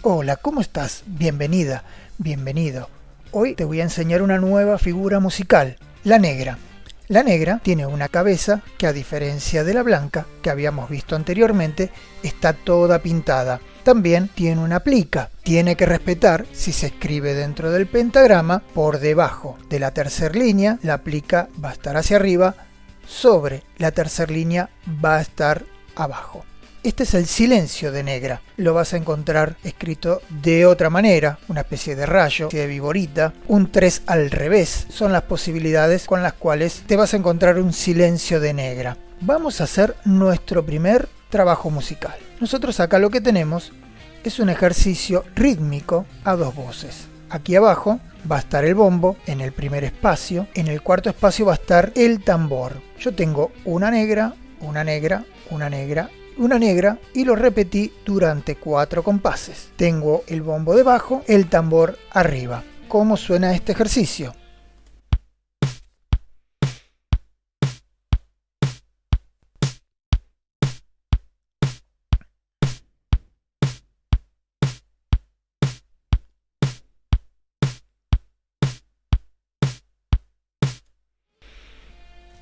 Hola, ¿cómo estás? Bienvenida, bienvenido. Hoy te voy a enseñar una nueva figura musical, la negra. La negra tiene una cabeza que, a diferencia de la blanca que habíamos visto anteriormente, está toda pintada. También tiene una plica. Tiene que respetar, si se escribe dentro del pentagrama, por debajo de la tercera línea, la plica va a estar hacia arriba, sobre la tercera línea va a estar abajo. Este es el silencio de negra. Lo vas a encontrar escrito de otra manera, una especie de rayo, de viborita, un 3 al revés. Son las posibilidades con las cuales te vas a encontrar un silencio de negra. Vamos a hacer nuestro primer trabajo musical. Nosotros acá lo que tenemos es un ejercicio rítmico a dos voces. Aquí abajo va a estar el bombo en el primer espacio. En el cuarto espacio va a estar el tambor. Yo tengo una negra, una negra, una negra, una negra y lo repetí durante 4 compases. Tengo el bombo debajo, el tambor arriba. ¿Cómo suena este ejercicio?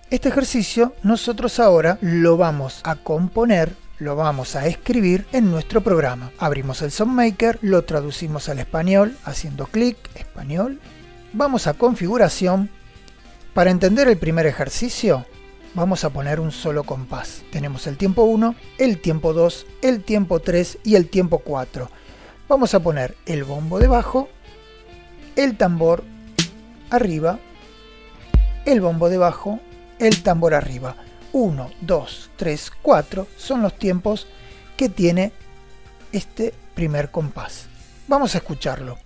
Este ejercicio nosotros ahora lo vamos a componer, lo vamos a escribir en nuestro programa. Abrimos el SoundMaker, lo traducimos al español haciendo clic, español. Vamos a configuración. Para entender el primer ejercicio, vamos a poner un solo compás. Tenemos el tiempo 1, el tiempo 2, el tiempo 3 y el tiempo 4. Vamos a poner el bombo debajo, el tambor arriba, el bombo debajo, el tambor arriba. 1, 2, 3, 4 son los tiempos que tiene este primer compás. Vamos a escucharlo.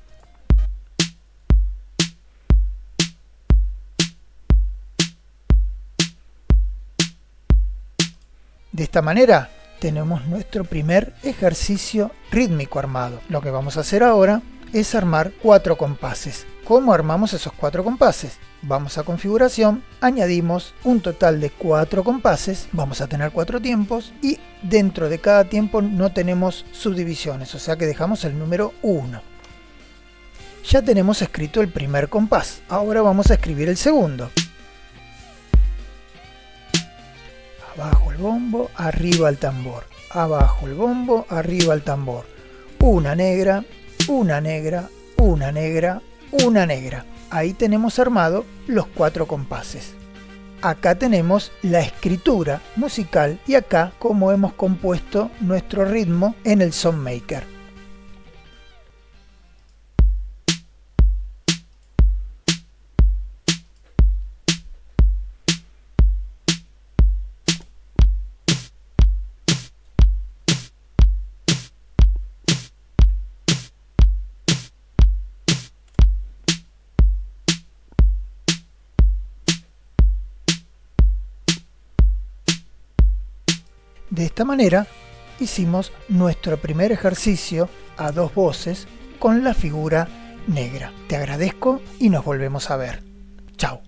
De esta manera tenemos nuestro primer ejercicio rítmico armado. Lo que vamos a hacer ahora es armar 4 compases. ¿Cómo armamos esos 4 compases? Vamos a configuración, añadimos un total de 4 compases, vamos a tener 4 tiempos y dentro de cada tiempo no tenemos subdivisiones, o sea que dejamos el número 1. Ya tenemos escrito el primer compás, ahora vamos a escribir el segundo. Abajo el bombo, arriba el tambor, abajo el bombo, arriba el tambor. Una negra, una negra, una negra, una negra. Ahí tenemos armado los 4 compases. Acá tenemos la escritura musical y acá cómo hemos compuesto nuestro ritmo en el SoundMaker. De esta manera hicimos nuestro primer ejercicio a 2 voces con la figura negra. Te agradezco y nos volvemos a ver. Chao.